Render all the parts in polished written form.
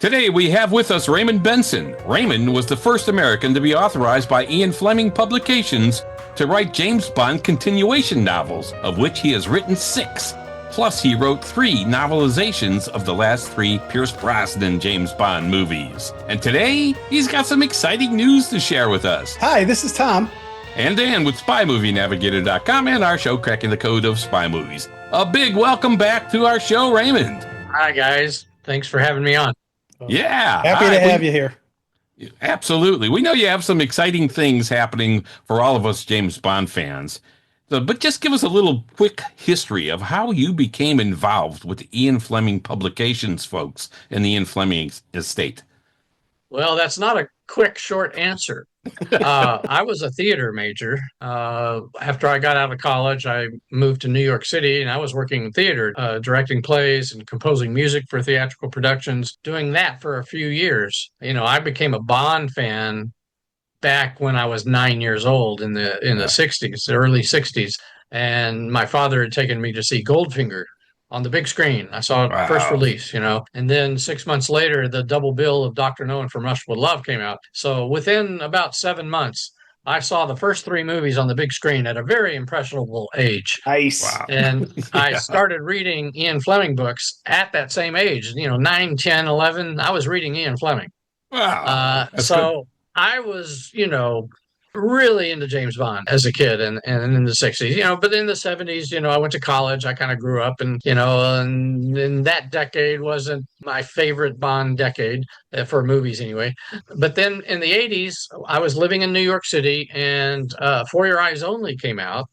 Today we have with us Raymond Benson. Raymond was the first American to be authorized by Ian Fleming Publications to write James Bond continuation novels, of which he has written 6. Plus, he wrote 3 novelizations of the last 3 Pierce Brosnan James Bond movies. And today, he's got some exciting news to share with us. Hi, this is Tom. And Dan with SpyMovieNavigator.com and our show, Cracking the Code of Spy Movies. A big welcome back to our show, Raymond. Hi, guys. Thanks for having me on. Yeah. Happy to have you here. Absolutely. We know you have some exciting things happening for all of us James Bond fans. But just give us a little quick history of how you became involved with the Ian Fleming Publications folks and the Ian Fleming estate. Well, that's not a quick, short answer. I was a theater major. After I got out of college, I moved to New York City and I was working in theater, directing plays and composing music for theatrical productions, doing that for a few years. You know, I became a Bond fan back when I was 9 years old in the 60s, the early 60s. And my father had taken me to see Goldfinger on the big screen. I saw it first release, and then 6 months later, the double bill of Dr. No and From Russia with Love came out. So within about 7 months, I saw the first 3 movies on the big screen at a very impressionable age. Nice. Wow. And I started reading Ian Fleming books at that same age, 9, 10, 11. I was reading Ian Fleming. Wow. So I was, really into James Bond as a kid and in the 60s, but in the 70s, I went to college. I kind of grew up and that decade wasn't my favorite Bond decade for movies anyway. But then in the 80s, I was living in New York City and For Your Eyes Only came out,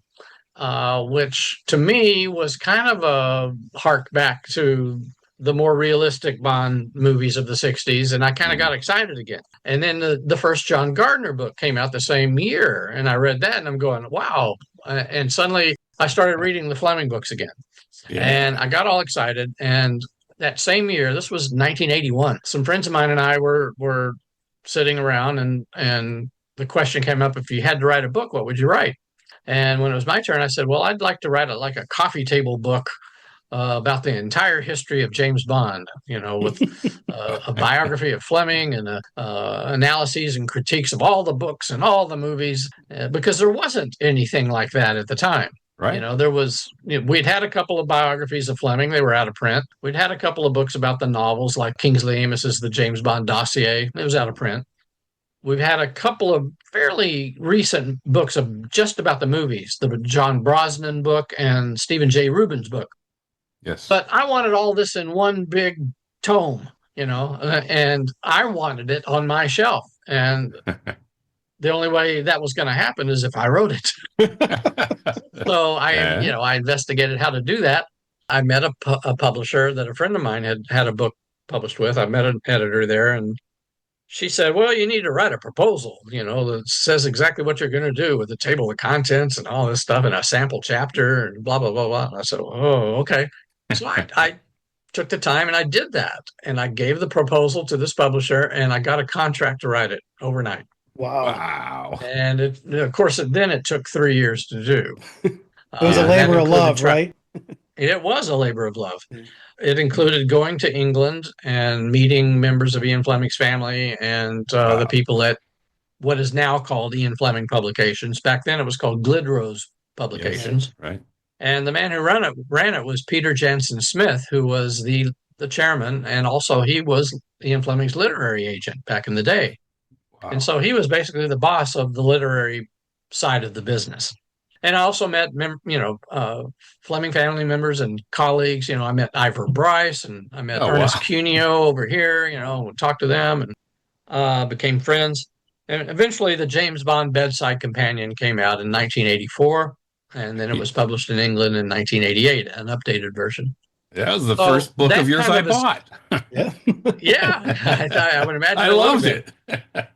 which to me was kind of a hark back to the more realistic Bond movies of the 60s, and I kind of got excited again. And then the first John Gardner book came out the same year, and I read that, and I'm going, wow. And suddenly I started reading the Fleming books again. Yeah. And I got all excited, and that same year, this was 1981, some friends of mine and I were sitting around, and the question came up, if you had to write a book, what would you write? And when it was my turn, I said, well, I'd like to write a coffee table book about the entire history of James Bond, with a biography of Fleming and analyses and critiques of all the books and all the movies, because there wasn't anything like that at the time. Right. There was, we'd had a couple of biographies of Fleming. They were out of print. We'd had a couple of books about the novels, like Kingsley Amos's The James Bond Dossier. It was out of print. We've had a couple of fairly recent books of just about the movies, the John Brosnan book and Stephen J. Rubin's book. Yes. But I wanted all this in one big tome, and I wanted it on my shelf. And the only way that was going to happen is if I wrote it. So I investigated how to do that. I met a publisher that a friend of mine had a book published with. I met an editor there, and she said, well, you need to write a proposal, that says exactly what you're going to do with the table of contents and all this stuff and a sample chapter and blah, blah, blah, blah. And I said, oh, okay. So I took the time and I did that. And I gave the proposal to this publisher and I got a contract to write it overnight. Wow. And of course, then it took 3 years to do. It was a labor of love, right? It was a labor of love. It included going to England and meeting members of Ian Fleming's family and the people at what is now called Ian Fleming Publications. Back then it was called Glidrose Publications. Yes, right. And the man who ran it was Peter Jansen Smith, who was the chairman, and also he was Ian Fleming's literary agent back in the day. Wow. And so he was basically the boss of the literary side of the business. And I also met, Fleming family members and colleagues. I met Ivor Bryce and I met Ernest Cuneo over here, talked to them and became friends. And eventually the James Bond Bedside Companion came out in 1984. And then it was published in England in 1988, an updated version. That was the first book of yours I bought. Yeah. Yeah. I would imagine. I loved it.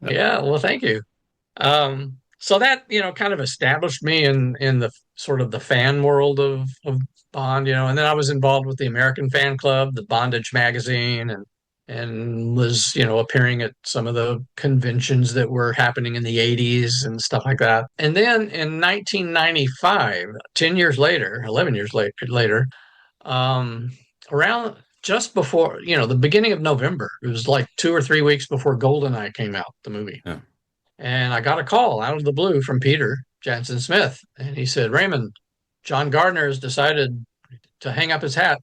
Yeah. Well, thank you. So that, kind of established me in the sort of the fan world of Bond, and then I was involved with the American Fan Club, the Bondage magazine, and was, appearing at some of the conventions that were happening in the 80s and stuff like that. And then in 1995, 10 years later, 11 years later, around just before, the beginning of November. It was like 2 or 3 weeks before GoldenEye came out, the movie. Yeah. And I got a call out of the blue from Peter Jansen Smith. And he said, Raymond, John Gardner has decided to hang up his hat.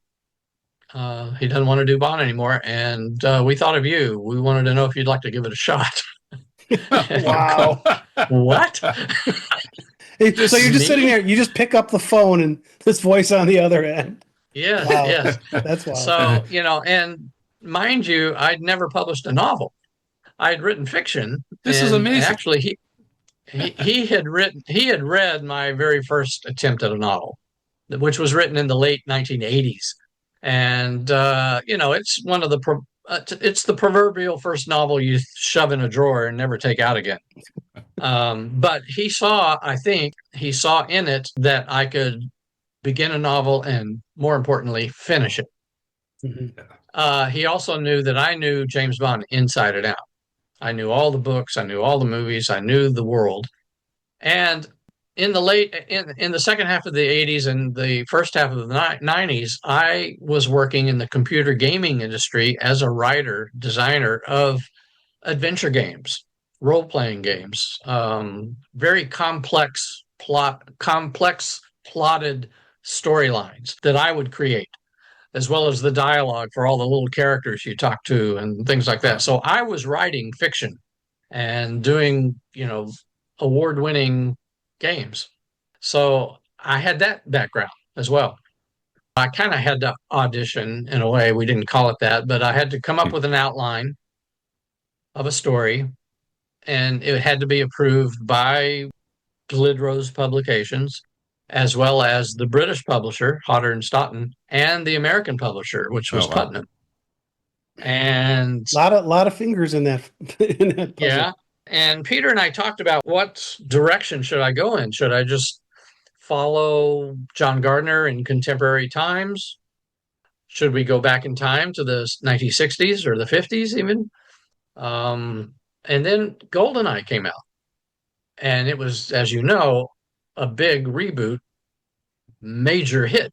He doesn't want to do Bond anymore. And we thought of you. We wanted to know if you'd like to give it a shot. Wow. What? So you're just sitting there, you just pick up the phone and this voice on the other end. Yes, Wow. yes. That's wild. So, and mind you, I'd never published a novel. I'd written fiction. This is amazing. Actually, he had read my very first attempt at a novel, which was written in the late 1980s. And, it's one of it's the proverbial first novel you shove in a drawer and never take out again. But I think he saw in it that I could begin a novel and, more importantly, finish it. Mm-hmm. He also knew that I knew James Bond inside and out. I knew all the books, I knew all the movies, I knew the world. And in the second half of the 80s and the first half of the 90s, I was working in the computer gaming industry as a writer, designer of adventure games, role-playing games, very complex plotted storylines that I would create, as well as the dialogue for all the little characters you talk to and things like that. So I was writing fiction and doing, award-winning games. So I had that background as well. I kind of had to audition in a way. We didn't call it that, but I had to come up with an outline of a story, and it had to be approved by Glidrose Publications, as well as the British publisher, Hodder and Stoughton, and the American publisher, which was Putnam. And a lot of fingers in that, puzzle. Yeah. And Peter and I talked about what direction should I go in? Should I just follow John Gardner in contemporary times? Should we go back in time to the 1960s or the 50s even? And then GoldenEye came out. And it was, as you know, a big reboot, major hit.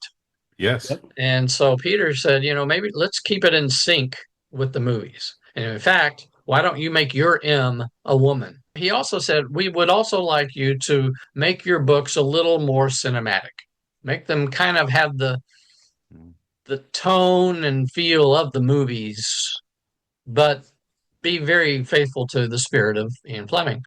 Yes. And so Peter said, maybe let's keep it in sync with the movies. And in fact, why don't you make your M a woman? He also said, we would also like you to make your books a little more cinematic. Make them kind of have the tone and feel of the movies, but be very faithful to the spirit of Ian Fleming.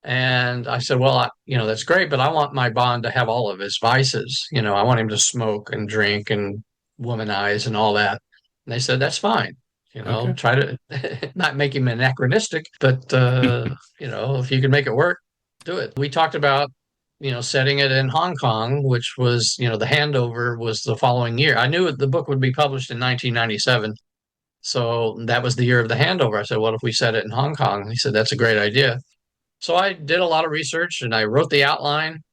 And I said, well, that's great, but I want my Bond to have all of his vices. I want him to smoke and drink and womanize and all that. And they said, that's fine. Okay. Try to not make him anachronistic, but, if you can make it work, do it. We talked about, setting it in Hong Kong, which was, the handover was the following year. I knew the book would be published in 1997. So that was the year of the handover. I said, what if we set it in Hong Kong? He said, that's a great idea. So I did a lot of research and I wrote the outline,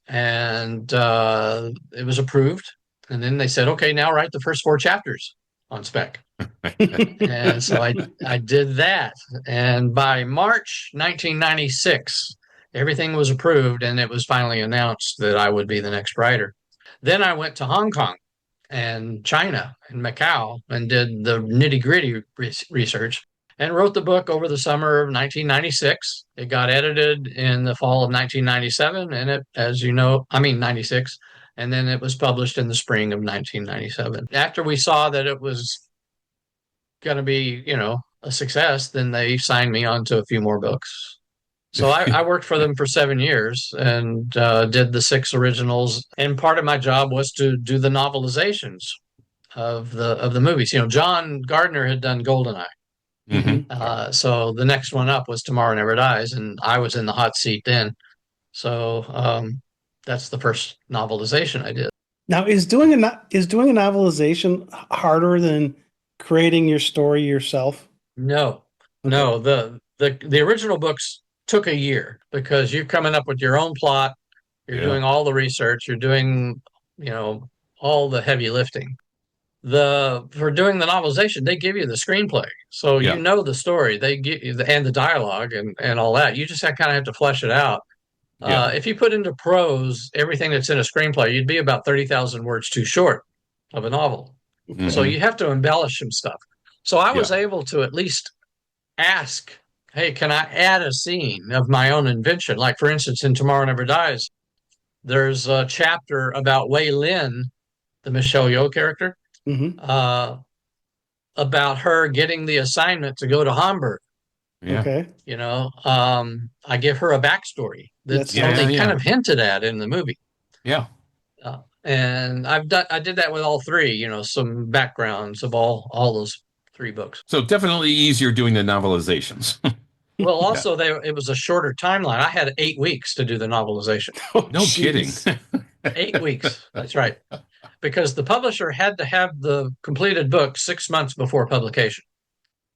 and it was approved. And then they said, okay, now write the first 4 chapters on spec. And so I did that. And by March 1996, everything was approved, and it was finally announced that I would be the next writer. Then I went to Hong Kong and China and Macau and did the nitty-gritty research and wrote the book over the summer of 1996. It got edited in the fall of 1997, and it, as you know, 96, and then it was published in the spring of 1997. After we saw that it was going to be, a success, then they signed me on to a few more books. So I worked for them for 7 years and did the 6 originals. And part of my job was to do the novelizations of the movies. John Gardner had done GoldenEye. Mm-hmm. So the next one up was Tomorrow Never Dies, and I was in the hot seat then. So that's the first novelization I did. Now, is doing a novelization harder than creating your story yourself? No. The original books took a year because you're coming up with your own plot. You're doing all the research. You're doing, all the heavy lifting. For doing the novelization, they give you the screenplay, so you know the story. They give you and the dialogue and all that. You just kind of have to flesh it out. If you put into prose everything that's in a screenplay, you'd be about 30,000 words too short of a novel. So Mhm. you have to embellish some stuff. So I was Yeah. able to at least ask, hey, can I add a scene of my own invention? Like, for instance, in Tomorrow Never Dies, there's a chapter about Wei Lin, the Michelle Yeoh character, Hmm. uh, about her getting the assignment to go to Hamburg. Yeah. Okay. I give her a backstory That's that's Yeah. only kind Yeah. of hinted at in the movie. Yeah. And I did that with all three, some backgrounds of all those three books. So definitely easier doing the novelizations. Well, Yeah. also it was a shorter timeline. I had 8 weeks to do the novelization. Oh, No kidding. jeez. 8 weeks. That's right. Because the publisher had to have the completed book 6 months before publication.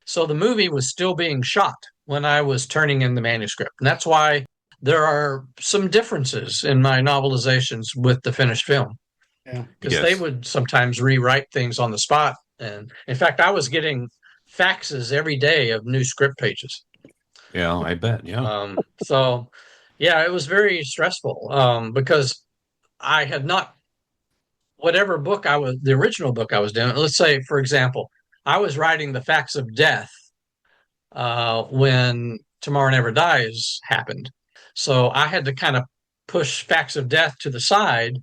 So the movie was still being shot when I was turning in the manuscript. And that's why there are some differences in my novelizations with the finished film, Yeah. because they Yes. would sometimes rewrite things on the spot. And in fact, I was getting faxes every day of new script pages. Yeah, I bet. Yeah. So, yeah, it was very stressful because I had not, whatever book the original book I was doing, let's say, for example, I was writing The Facts of Death when Tomorrow Never Dies happened. So I had to kind of push Facts of Death to the side,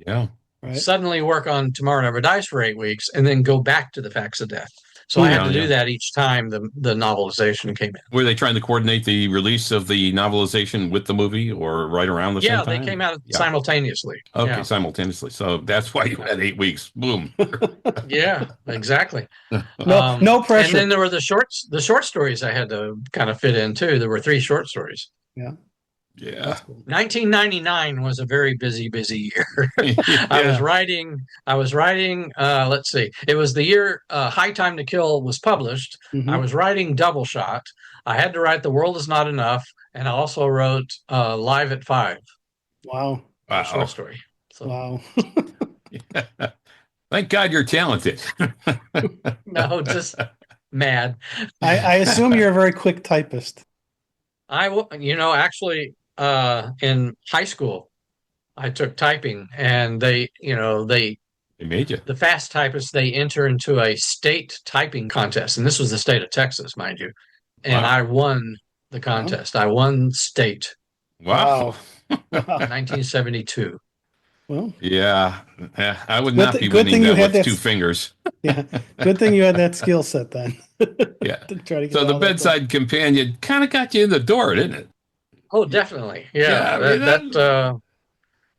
Yeah. Right. suddenly work on Tomorrow Never Dies for 8 weeks, and then go back to the Facts of Death. So I Hmm. had Yeah. to do Yeah. that each time the novelization came in. Were they trying to coordinate the release of the novelization with the movie or right around the same Yeah, they time? came out Yeah. simultaneously. Okay, Yeah. simultaneously. So that's why you had 8 weeks. Boom. Yeah, exactly. No, no And then pressure. there were the short stories I had to kind of fit in too. There were 3 short stories. Yeah, Yeah. that's cool. 1999 was a very busy year. Yeah. I was writing, let's see, it was the year High Time to Kill was published. I Hmm. was writing Double Shot. I had to write The World Is Not Enough. And I also wrote Live at Five, Wow. a short Wow. story. So, Wow. Thank God you're talented. no, just mad. I assume you're a very quick typist. Actually, in high school, I took typing, and They made you. the fast typists, they enter into a state typing contest, and this was the state of Texas, mind you. And Wow. I won the Wow. contest. I won state, Wow. Wow. Wow. 1972. Well, Yeah. I would not be good winning thing you that had with that. 2 fingers. Yeah, good thing you had that skill set then. Yeah. To try to get So the all that done. bedside companion kind of got you in the door, didn't it? Oh, definitely. Yeah, Yeah. I mean,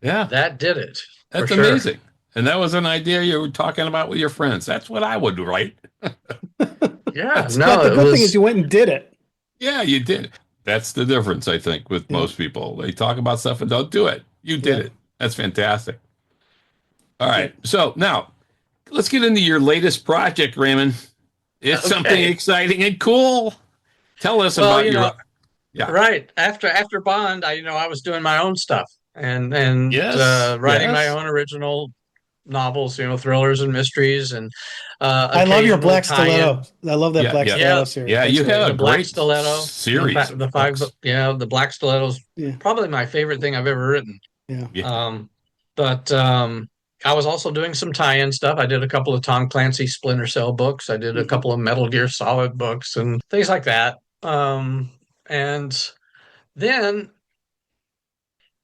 yeah, that did it for that's sure. amazing. And that was an idea you were talking about with your friends. That's what I would write. Yeah, But no, the it good thing is was. you went and did it. Yeah, you did. That's the difference, I think, with Yeah. most people. They talk about stuff and don't do it. You did Yeah. it. That's fantastic. All right. So now let's get into your latest project, Raymond. It's something Okay. exciting and cool. Tell us Well, about your. Yeah. right after Bond, I was doing my own stuff and Yes. writing my Yes. own original novels, thrillers and mysteries, and I love your occasional Black tie-in. Stiletto. I love that Yeah. Black Yeah. Stiletto Yeah, series. Yeah. That's You great. had the a Black great Stiletto, series of the five, books. yeah, the Black Stiletto's Yeah. probably my favorite thing I've ever written. Yeah. Yeah. But I was also doing some tie-in stuff. I did a couple of Tom Clancy Splinter Cell books. I did a Mhm. couple of Metal Gear Solid books and things like that. And then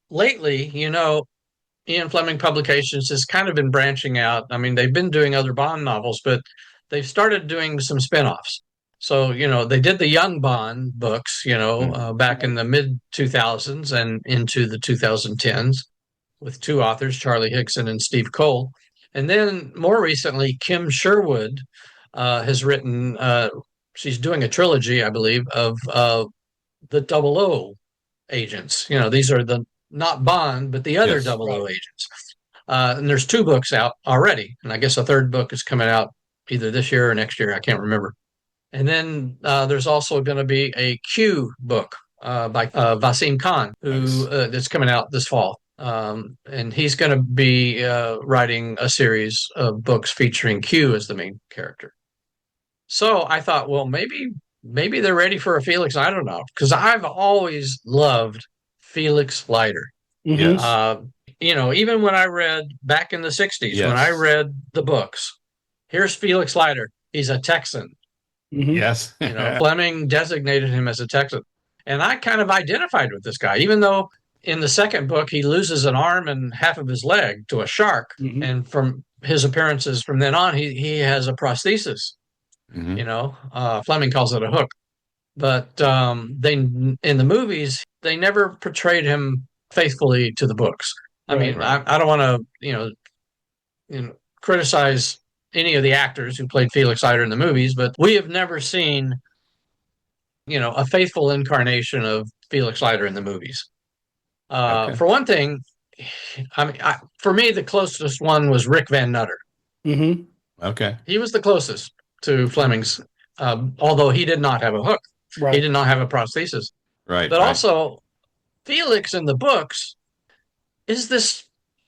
lately, Ian Fleming Publications has kind of been branching out. I mean, they've been doing other Bond novels, but they've started doing some spin-offs. So, they did the Young Bond books, back in the mid 2000s and into the 2010s with 2 authors, Charlie Hickson and Steve Cole. And then more recently, Kim Sherwood has written, she's doing a trilogy, I believe, of the Double O agents. These are the not Bond, but the other Yes. Double O agents. And there's 2 books out already, and I guess a third book is coming out either this year or next year. I can't remember. And then there's also going to be a Q book by Vasim Khan, who Nice. that's coming out this fall. And he's going to be writing a series of books featuring Q as the main character. So I thought, well, maybe they're ready for a Felix. I don't know, because I've always loved Felix Leiter. Hmm. Yes. Uh, Even when I read back in the '60s, when I Yes. read the books, here's Felix Leiter. He's a Texan. Mhm. Yes. Fleming designated him as a Texan. And I kind of identified with this guy, even though in the second book he loses an arm and half of his leg to a shark. Mhm. And from his appearances from then on, he has a prosthesis. Mhm. Fleming calls it a hook. But they in the movies they never portrayed him faithfully to the books. I mean, Right. I don't want to criticize any of the actors who played Felix Leiter in the movies, but we have never seen a faithful incarnation of Felix Leiter in the movies. Okay. For one thing, I mean, for me, the closest one was Rick Van Nutter. Mhm. Okay. He was the closest to Fleming's, although he did not have a hook. He Right. did not have a prosthesis. Right. But Right. also, Felix in the books is this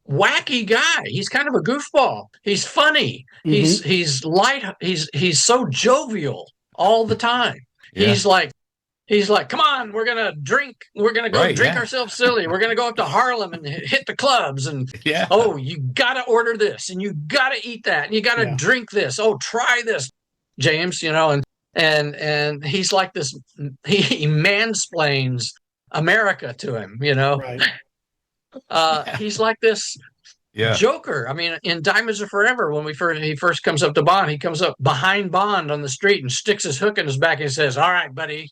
wacky guy. He's kind of a goofball. He's funny. Mhm. He's light. He's so jovial all the time. Yeah. He's like, come on, we're gonna drink. We're gonna go Right, drink yeah. ourselves silly. We're gonna go up to Harlem and hit the clubs. And Yeah. oh, you gotta order this, and you gotta eat that, and you gotta Yeah. drink this. Oh, try this, James. And he's like this. He mansplains America to him. Right. He's like this Yeah. Joker. I mean, in Diamonds Are Forever, when he first comes up to Bond, he comes up behind Bond on the street and sticks his hook in his back and says, "All right, buddy,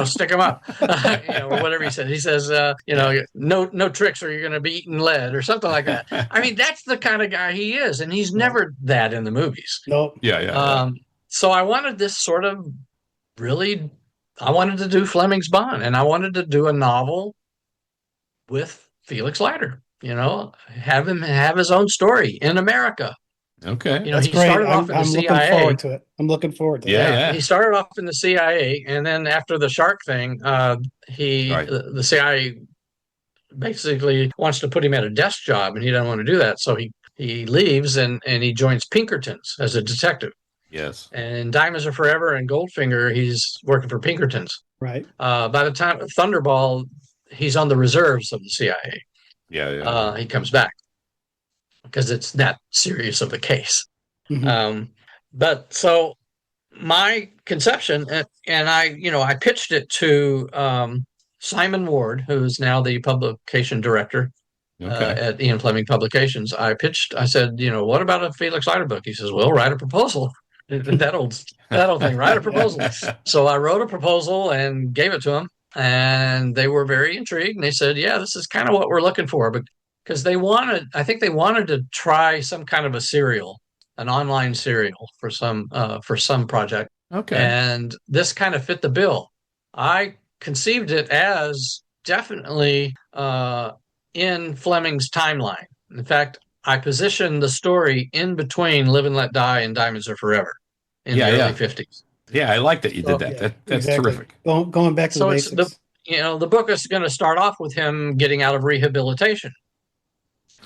stick him up," or whatever he says. He says, "No tricks, or you're going to be eating lead," or something like that. I mean, that's the kind of guy he is, and he's never that in the movies. Nope. Yeah. Yeah. So I wanted this sort of I wanted to do Fleming's Bond, and I wanted to do a novel with Felix Leiter. Have him have his own story in America. Okay. That's He great. started off in the I'm CIA. looking forward to it. I'm looking forward to it. Yeah. He started off in the CIA, and then after the shark thing, Right. the CIA basically wants to put him at a desk job, and he doesn't want to do that. So he leaves and he joins Pinkerton's as a detective. Yes. And Diamonds Are Forever and Goldfinger, he's working for Pinkerton's. Right. By the time Thunderball, he's on the reserves of the CIA. Yeah. Yeah. He comes back because it's that serious of a case. Mhm. But so my conception, and I pitched it to Simon Ward, who is now the publication director Okay. at Ian Fleming Publications. I said, what about a Felix Leiter book? He says, well, write a proposal. that old thing, write a proposal. So I wrote a proposal and gave it to him, and they were very intrigued. And they said, yeah, this is kind of what we're looking for. But because I think they wanted to try some kind of a serial, an online serial for some project. Okay. And this kind of fit the bill. I conceived it as definitely in Fleming's timeline. In fact, I positioned the story in between Live and Let Die and Diamonds Are Forever in the early 50s. Yeah, I like that you did that. Yeah, That's exactly. terrific. Going back to the It's basics. the book is going to start off with him getting out of rehabilitation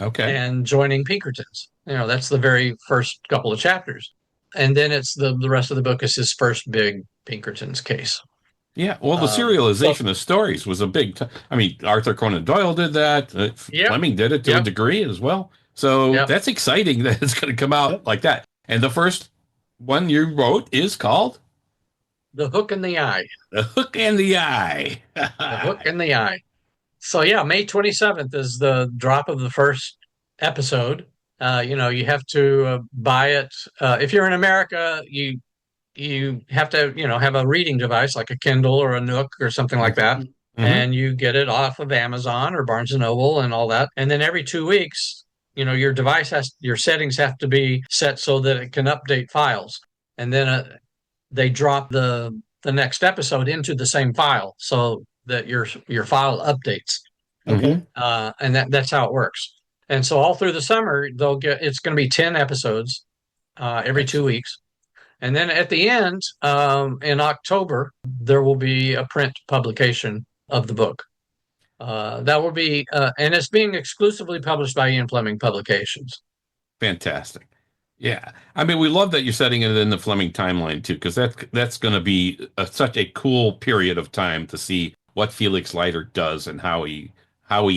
Okay. and joining Pinkerton's. That's the very first couple of chapters. And then it's the rest of the book is his first big Pinkerton's case. Yeah, well, the serialization of stories was a big. I mean, Arthur Conan Doyle did that. Fleming did it to a degree as well. So that's exciting that it's going to come out like that. And the first one you wrote is called The Hook in the Eye. The Hook in the Eye. The Hook in the Eye. So May 27th is the drop of the first episode. You have to buy it. If you're in America, you have to, have a reading device like a Kindle or a Nook or something like that. Mm-hmm. And you get it off of Amazon or Barnes and Noble and all that. And then every 2 weeks, your settings have to be set so that it can update files. And then they drop the next episode into the same file so that your file updates. Okay. And that's how it works. And so all through the summer, it's going to be 10 episodes every 2 weeks. And then at the end, in October, there will be a print publication of the book. That will be, and it's being exclusively published by Ian Fleming Publications. Fantastic. Yeah. I mean, we love that you're setting it in the Fleming timeline, too, because that's going to be such a cool period of time to see what Felix Leiter does and how he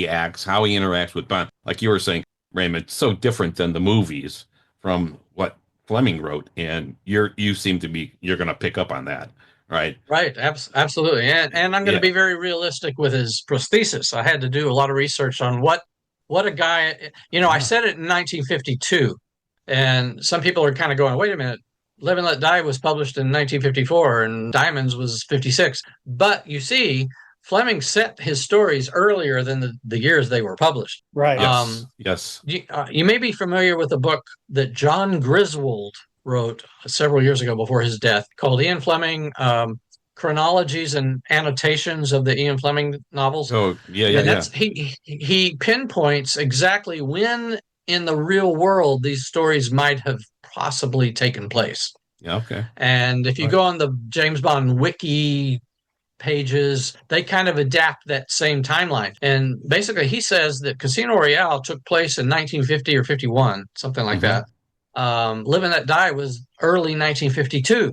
acts, how he interacts with Bond. Like you were saying, Raymond, so different than the movies from what Fleming wrote, and you seem to be you're going to pick up on that, right? Right, absolutely. And I'm going to Yeah. be very realistic with his prosthesis. I had to do a lot of research on what a guy, I said it in 1952, and some people are kind of going, wait a minute, Live and Let Die was published in 1954 and Diamonds was 56. But you see, Fleming set his stories earlier than the years they were published. Right. Yes. Yes. You may be familiar with a book that John Griswold wrote several years ago before his death called Ian Fleming Chronologies and Annotations of the Ian Fleming novels. Oh, yeah, yeah, And yeah. he pinpoints exactly when in the real world these stories might have possibly taken place. Yeah, okay. And if you Right. go on the James Bond wiki pages, they kind of adapt that same timeline. And basically, he says that Casino Royale took place in 1950 or 51, something like Mhm. that. Live and Let Die was early 1952.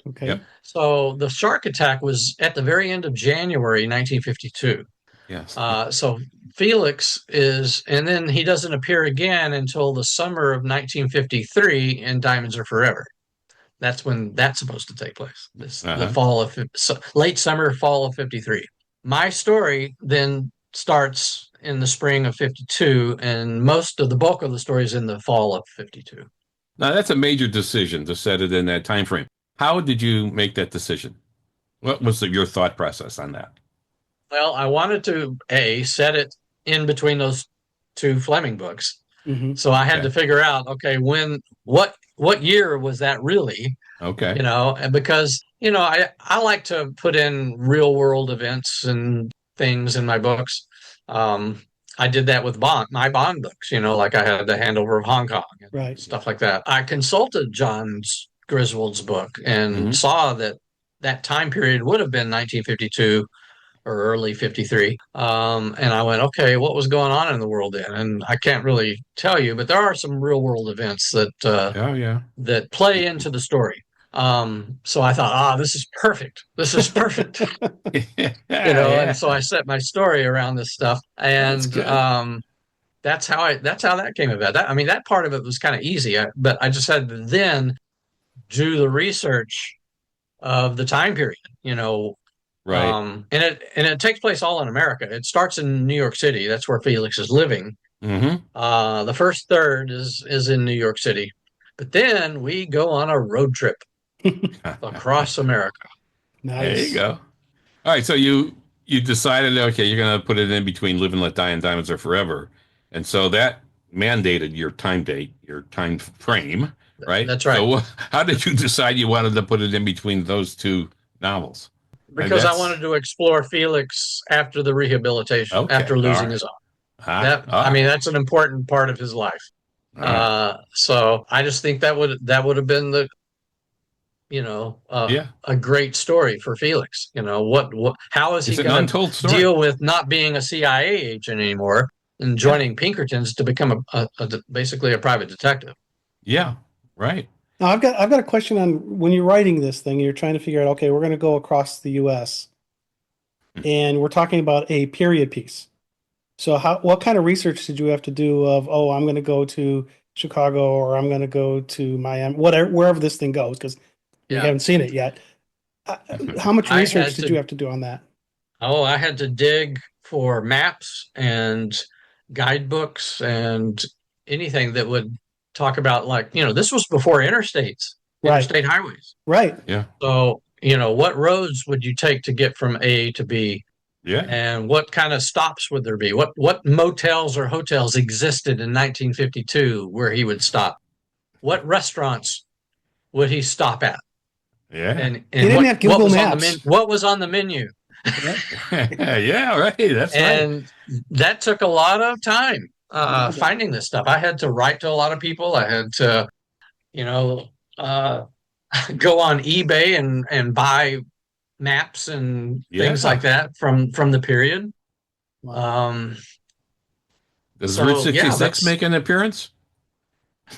Okay. Yep. So the shark attack was at the very end of January 1952. Yes. So Felix is, and then he doesn't appear again until the summer of 1953 in Diamonds Are Forever. That's when that's supposed to take place. The fall of late summer, fall of 53. My story then starts in the spring of 52, and most of the bulk of the story is in the fall of 52. Now that's a major decision to set it in that time frame. How did you make that decision? What was your thought process on that? Well, I wanted to set it in between those two Fleming books. Mm-hmm. So I had Okay. to figure out, okay, what year was that really? Okay. And because, I like to put in real world events and things in my books. I did that with my Bond books, like I had the Handover of Hong Kong and Right. stuff like that. I consulted John's Griswold's book and Mhm. saw that time period would have been 1952 or early 53. And I went, okay, what was going on in the world then? And I can't really tell you, but there are some real world events Oh, yeah. that play into the story. So I thought, this is perfect. This is perfect. Yeah. And so I set my story around this stuff. That's And good. that's how that came about. That part of it was kind of easy, but I just had to then do the research of the time period, Right. and it takes place all in America. It starts in New York City. That's where Felix is living. Mm-hmm. The first third is in New York City, but then we go on a road trip across America. There you Nice. go. All right, so you decided, okay, you're going to put it in between Live and Let Die and Diamonds Are Forever, and so that mandated your time date, your time frame, right? That's right. So how did you decide you wanted to put it in between those two novels? Because I wanted to explore Felix after the rehabilitation, Okay, after losing all right. his arm. All right. That's an important part of his life. All right. So I just think that would have been Yeah, a great story for Felix. How is he it's an going to untold story. deal with not being a CIA agent anymore and joining Pinkertons to become basically a private detective? Yeah, right. Now I've got a question on when you're writing this thing, you're trying to figure out, okay, we're going to go across the US and we're talking about a period piece. So what kind of research did you have to do of, I'm going to go to Chicago or I'm going to go to Miami, wherever this thing goes, because we haven't seen it yet. How much research did you have to do on that? Oh, I had to dig for maps and guidebooks and anything that would talk about, like, this was before interstate highways. Right. Yeah. So, what roads would you take to get from A to B? Yeah. And what kind of stops would there be? What motels or hotels existed in 1952 where he would stop? What restaurants would he stop at? Yeah. And he didn't have Google Maps. What was on the menu? Yeah, right. That's And that took a lot of time finding this stuff. I had to write to a lot of people. I had to, go on eBay and buy maps and things like that from the period. Does Route 66 make an appearance?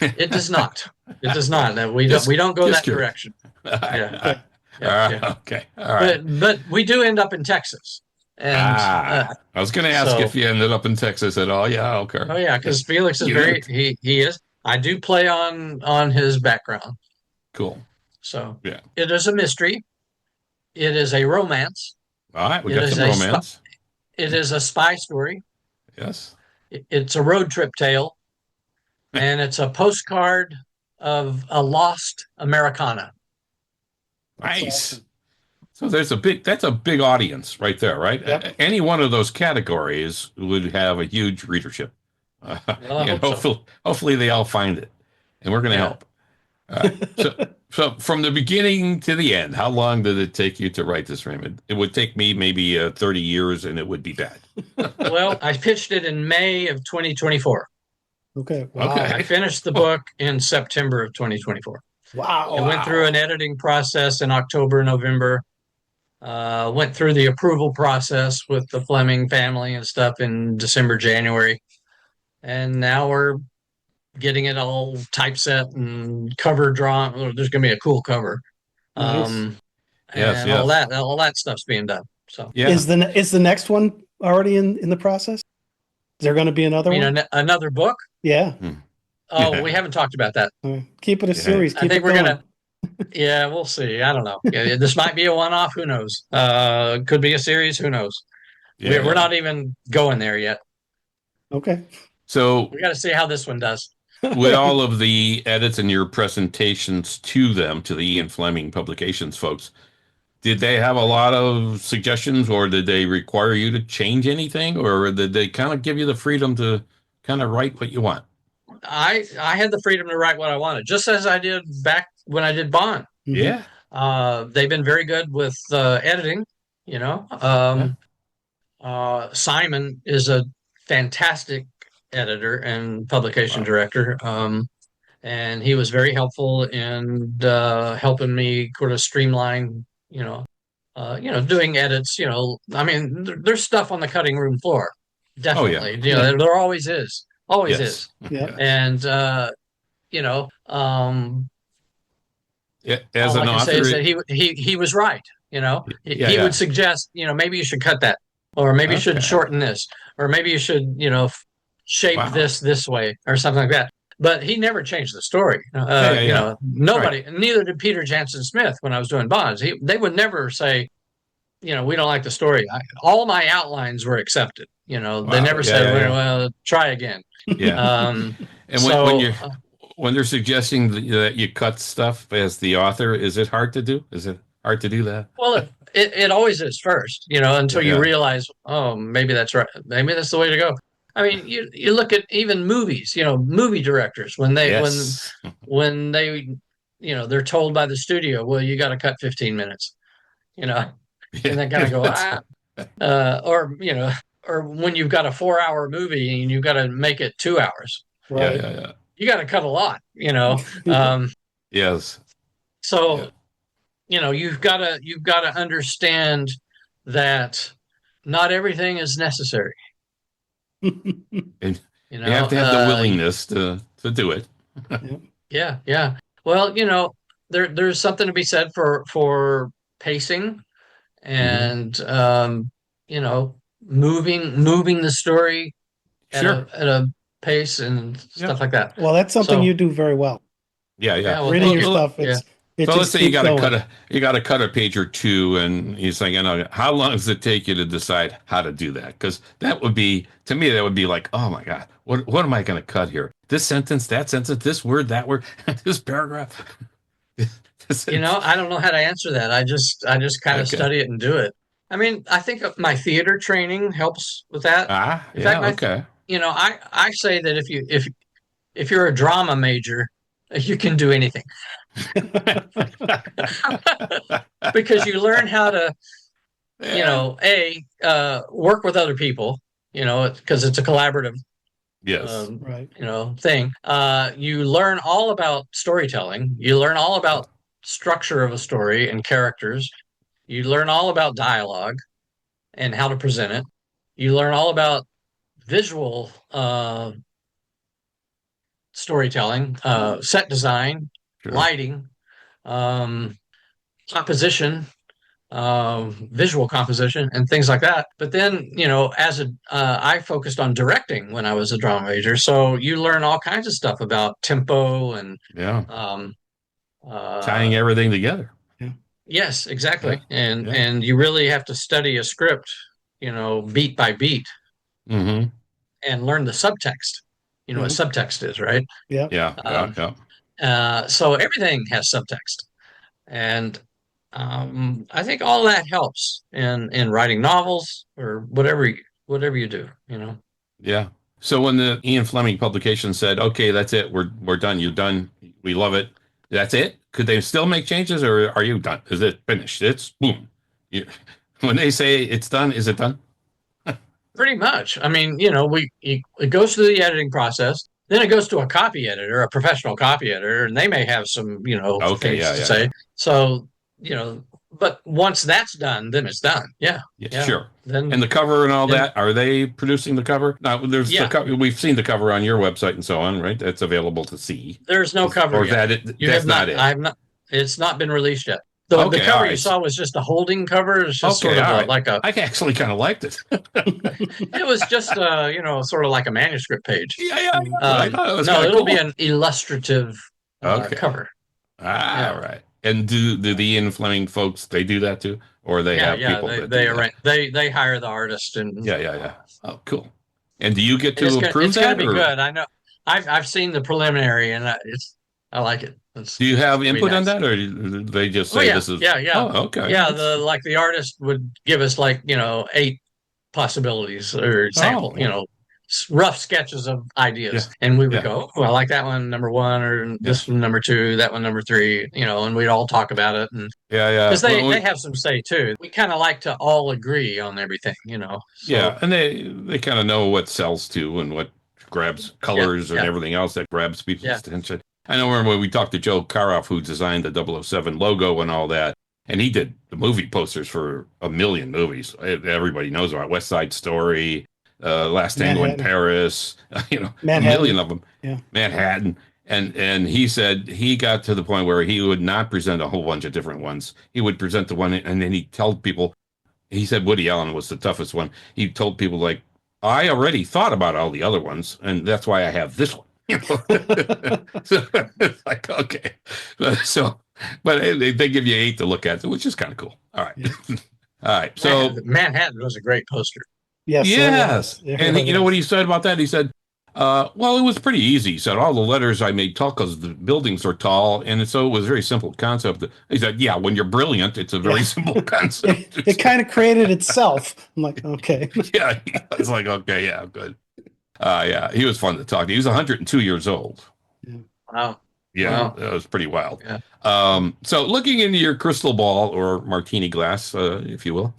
It does not. It does not. We don't go that direction. Yeah. Okay. All right. But we do end up in Texas. And I was going to ask if you ended up in Texas at all. Yeah, okay. Oh yeah, because Felix is he is. I do play on his background. Cool. So Yeah. it is a mystery. It is a romance. All right. We It got is some a spy, romance. it is a spy story. Yes. It's a road trip tale, and it's a postcard of a lost Americana. That's Nice. awesome. So that's a big audience right there, right? Yep. Any one of those categories would have a huge readership. Well, I hope so. Hopefully they all find it, and we're going to Yeah. help. All right. So from the beginning to the end, how long did it take you to write this, Raymond? It would take me maybe 30 years, and it would be bad. Well, I pitched it in May of 2024. Okay. Wow. I Okay. finished the book in September of 2024. It Wow. went through Wow. an editing process in October, November. Went through the approval process with the Fleming family and stuff in December, January. And now we're getting it all typeset and cover drawn. Oh, there's going to be a cool cover. Nice. Um, Yes. and Yes. all that stuff's being done. So, Yeah. Is the next one already in the process? Is there going to be I another mean, one? another book. Yeah. Hmm. Oh, we haven't talked about that. Keep it a Yeah. series. I Keep think it we're going. gonna. Yeah, we'll see. I don't know. Yeah, this might be a one-off. Who knows? Could be a series. Who knows? Yeah. We're Yeah. not even going there yet. Okay. So We got to see how this one does. with all of the edits and your presentations to them, to the Ian Fleming Publications folks, did they have a lot of suggestions, or did they require you to change anything, or did they kind of give you the freedom to kind of write what you want? I had the freedom to write what I wanted, just as I did back when I did Bond. Mhm. Yeah. They've been very good with editing. You know, Yeah. Simon is a fantastic editor and publication Wow. director. And he was very helpful in helping me sort of streamline, doing edits. I mean, there's stuff on the cutting room floor, Oh yeah. definitely. Yeah. There always Yes. is, Yep. Yes. and you know, As all I an can say author, is that he was right. yeah, He would yeah. suggest, maybe you should cut that, or maybe you should Okay. shorten this, or maybe you should, shape Wow. this way, or something like that. But he never changed the story. Yeah, yeah, yeah. Right. Nobody, neither did Peter Jansen Smith when I was doing Bonds. They would never say, we don't like the story. All my outlines were accepted. They Wow. never Yeah, said, yeah, yeah. well, try again. Yeah. Um, And so when they're suggesting that you cut stuff as the author, is it hard to do? Is it hard to do that? Well, it always is first, until you Yeah. realize, oh, maybe that's right. Maybe that's the way to go. I mean, you look at even movies, movie directors Yes. when they, they're told by the studio, well, you got to cut 15 minutes, you know, Yeah. and they kind of go, That's, or, or when you've got a 4 hour movie and you've got to make it 2 hours, yeah, Right. yeah, yeah. you got to cut a lot, Um, Yes. Yeah. so you've got to understand that not everything is necessary. And You you have know, to have the willingness to do it. Yep. yeah. Well, there's something to be said for pacing Hmm. and moving the story at Sure. a pace and Yeah. stuff like that. Well, that's something So you do very well. Yeah, yeah. yeah, well, Reading thank your you. stuff, Yeah. it So let's just say you keeps got to going. cut a page or two, and he's like, how long does it take you to decide how to do that? Because that would be, to me, that would be like, oh my God, what am I going to cut here? This sentence, that sentence, this word, that word, this paragraph. This I don't know how to answer that. I just kind of okay. study it and do it. I mean, I think my theater training helps with that. Ah, In fact, yeah, okay. I say that if you're a drama major, you can do anything because you learn how to, Yeah. work with other people, because it's a collaborative, Yes. um, Right. thing. You learn all about storytelling. You learn all about structure of a story and characters. You learn all about dialogue and how to present it. You learn all about visual storytelling, set design, Sure. lighting, um, composition, visual composition and things like that. But then, I focused on directing when I was a drama major. So you learn all kinds of stuff about tempo and Yeah. um, Tying uh, everything together. Yeah. yes, Yeah. exactly. And Yeah. and you really have to study a script, beat by beat, Mm-hmm. and learn the subtext. You know what Yeah. subtext is, right? Yeah. Yeah. Yeah. Um, Yeah. so everything has subtext, and I think all that helps in writing novels or whatever you do. Yeah. So when the Ian Fleming publication said, "Okay, that's it. We're done. You're done. We love it. That's it." Could they still make changes, or are you done? Is it finished? It's boom. You, when they say it's done, is it done? Pretty much. I mean, it goes through the editing process. Then it goes to a copy editor, a professional copy editor, and they may have some, Okay. things Yeah. to Yeah. say. Yeah. So, but once that's done, then it's done. Yeah. Yeah. Yeah. Sure. Then And the cover and all then that, are they producing the cover? Now, there's the yeah, cover. We've seen the cover on your website and so on, right? That's available to see. there's no cover Or is yet. that it? You That's have not not it. I've not It's not been released yet. The Okay. All cover you right. saw was just a holding cover. It's just sort Okay. of All right. like a I actually kind of liked it. it was just sort of like a manuscript page. Yeah. Yeah. Mm. Yeah. I thought it was No, kind of it'll be cool. an illustrative Okay. cover. All Yeah. right. And do the Ian Fleming folks they do that too, or they Yeah, have yeah, people that do that? they hire the artist, and Yeah, yeah, yeah. Oh, cool. And do you get and to approve it's gonna that, be or good. I know. I've seen the preliminary, and I like it. do you have It's gonna be input on nice. that, or do they just Oh say yeah, this is? yeah, yeah, Oh, okay. yeah. The artist would give us like 8 possibilities or Oh, sample, rough sketches of yeah, ideas, and we would yeah, go, oh, I like that one number one, or yeah, this one number two, that one number three, and we'd all talk about it, and yeah, yeah. because they have some say too. We kind of like to all agree on everything. Yeah, So and they kind of know what sells to and what grabs yeah, colors and yeah, everything else that grabs people's yeah. attention. I know when we talked to Joe Karoff, who designed the 007 logo and all that, and he did the movie posters for a million movies. Everybody knows about West Side Story, Last Tango in Manhattan. Paris, a million Manhattan. of them, Yeah. Manhattan. And he said he got to the point where he would not present a whole bunch of different ones. He would present the one, and then he told people, he said Woody Allen was the toughest one. He told people like, I already thought about all the other ones, and that's why I have this one. So it's like okay, so but they give you 8 to look at, which is kind of cool. All right, Yeah. all right. So Manhattan was a great poster. Yes, it yes, was. It and really you know what was. he said about that? He said, "Well, it was pretty easy." He said, "All the letters I made tall because the buildings are tall, and so it was a very simple concept." He said, "Yeah, when you're brilliant, it's a very Yeah. simple concept." It kind of created itself. I'm like, okay. Yeah, it's like okay, yeah, good. Yeah, he was fun to talk to. He was 102 years old. Wow. Yeah, Wow. that was pretty wild. Yeah. So looking into your crystal ball or martini glass, if you will,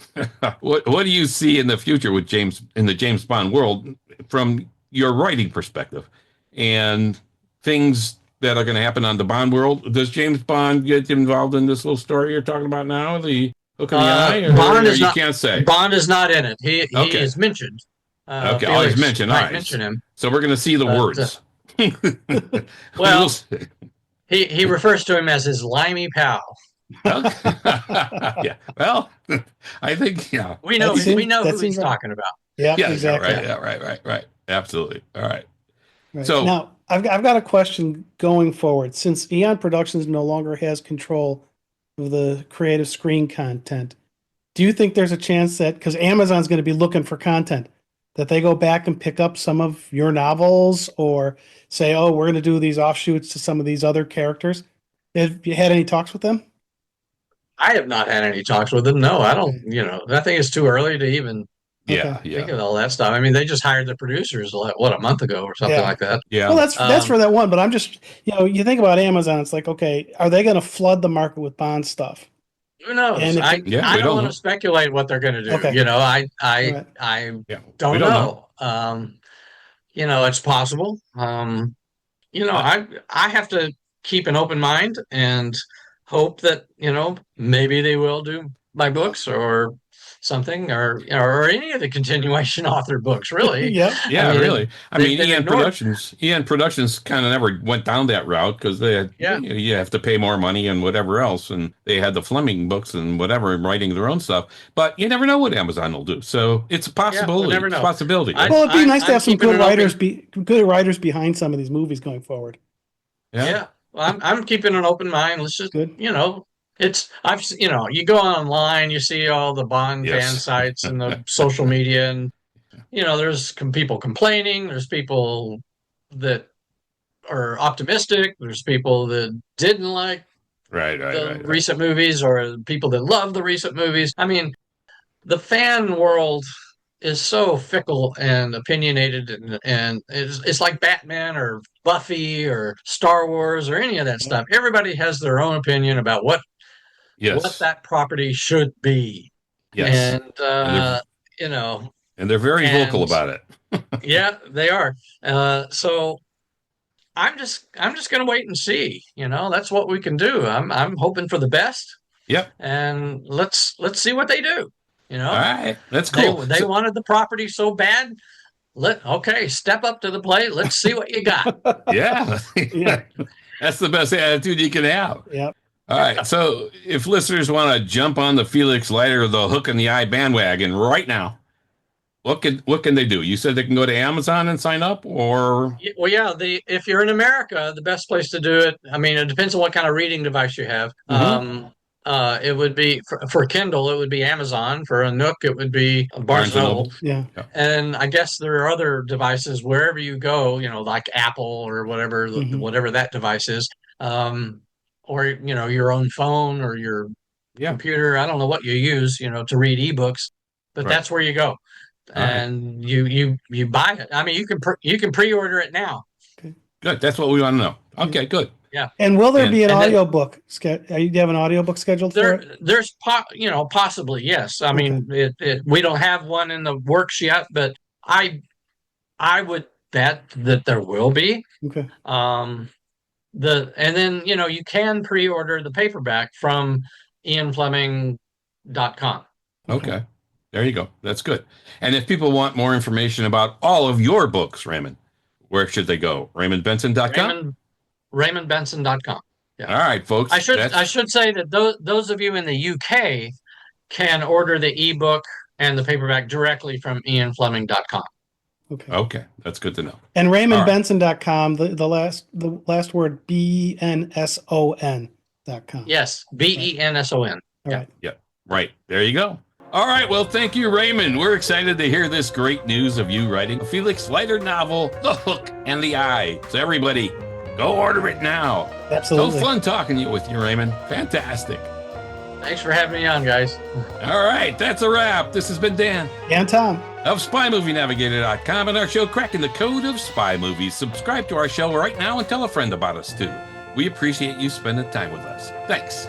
what do you see in the future with in the James Bond world from your writing perspective and things that are going to happen on the Bond world? Does James Bond get involved in this little story you're talking about now, the hook in the eye, Bond or is you not can't say? Bond is not in it. He Okay, is mentioned. okay, oh, he's Felix mentioned. All might right, mention him, so we're going to see the but words. We'll well, see. he refers to him as his limey pal. Okay. Yeah. Well, I think yeah. We know That who seems he's right. talking about. Yeah, Yeah. Yeah. exactly. Right. Yeah. Right. Right. Right. Absolutely. All right. Right. So Now, I've got a question going forward. Since Eon Productions no longer has control of the creative screen content, do you think there's a chance that, because Amazon's going to be looking for content, that they go back and pick up some of your novels or say, oh, we're going to do these offshoots to some of these other characters? Have you had any talks with them? I have not had any talks with him. No, I don't. I think it's too early to even yeah. Okay. think Yeah. of all that stuff. I mean, they just hired the producers like what, a month ago or something Yeah. like that. Well, Yeah. that's Um, for that one, but I'm just, you think about Amazon, it's like, okay, are they going to flood the market with Bond stuff? who knows? And if I it, Yeah. I We don't don't want to know. speculate what they're going to do. okay, all right, I Yeah. We don't don't know. know. It's possible. But I have to keep an open mind and hope that maybe they will do my books or something, or any of the continuation author books, really. Yep. Yeah, I mean, really. I they've mean, been Ian ignored. Productions kind of never went down that route because they had, Yeah. you have to pay more money and whatever else. And they had the Fleming books and whatever and writing their own stuff. But you never know what Amazon will do. So it's a Yeah, we'll possibility. never It's a know. possibility. Well, it'd be nice to I'm have some keeping good an open. good writers behind some of these movies going forward. Yeah. Yeah, well, I'm keeping an open mind. Let's just, Good. you go online, you see all the Bond fan Yes. sites and the social media, and there's people complaining. There's people that are optimistic. There's people that didn't like the Right. recent movies, or people that love the recent movies. I mean, the fan world is so fickle and opinionated, and it's like Batman or Buffy or Star Wars or any of that stuff. Everybody has their own opinion about what Yes. that property should be. Yes. And And they're you know, and they're very vocal and about it. yeah, they are. So I'm just gonna wait and see. That's what we can do. I'm hoping for the best, Yep. and let's see what they do. You All know, right. That's they cool. they wanted the property so bad. Okay, step up to the plate. Let's see what you got. Yeah. Yeah. That's the best attitude you can have. Yep. All right. So if listeners want to jump on the Felix Leiter, the hook in the eye bandwagon right now, what can they do? You said they can go to Amazon and sign up, or Well, yeah. If you're in America, the best place to do it. I mean, it depends on what kind of reading device you have. Mhm. It would be for Kindle. It would be Amazon. For a Nook, it would be Barnes Barnes and and Noble. Noble. Yeah. Yeah. And I guess there are other devices wherever you go. Like Apple or whatever, Mhm. whatever that device is. Or your own phone or your Yeah. computer. I don't know what you use, to read ebooks, but Right. that's where you go. All right. And you buy it. I mean, you can pre-order it now. Good. That's what we want to know. Okay. Good. Yeah. And will there be an and then- audiobook? Do you have an audiobook scheduled for it? There's possibly, yes. I mean, we don't have one in the works yet, but I would bet that there will be. Okay. And then you can pre-order the paperback from ianfleming.com. Okay. There you go. That's good. And if people want more information about all of your books, Raymond, where should they go? RaymondBenson.com? RaymondBenson.com. Yeah. All right, folks. I should say that those of you in the UK can order the ebook and the paperback directly from ianfleming.com. Okay. Okay. That's good to know. And All right. RaymondBenson.com, the last word BENSON.com. Yes, BENSON. All right. Yeah. Right. There you go. All right. Well, thank you, Raymond. We're excited to hear this great news of you writing a Felix Leiter novel, The Hook and the Eye. So everybody, go order it now. Absolutely. So fun talking with you, Raymond. Fantastic. Thanks for having me on, guys. All right. That's a wrap. This has been Dan And Tom. of SpyMovieNavigator.com and our show, Cracking the Code of Spy Movies. Subscribe to our show right now and tell a friend about us, too. We appreciate you spending time with us. Thanks.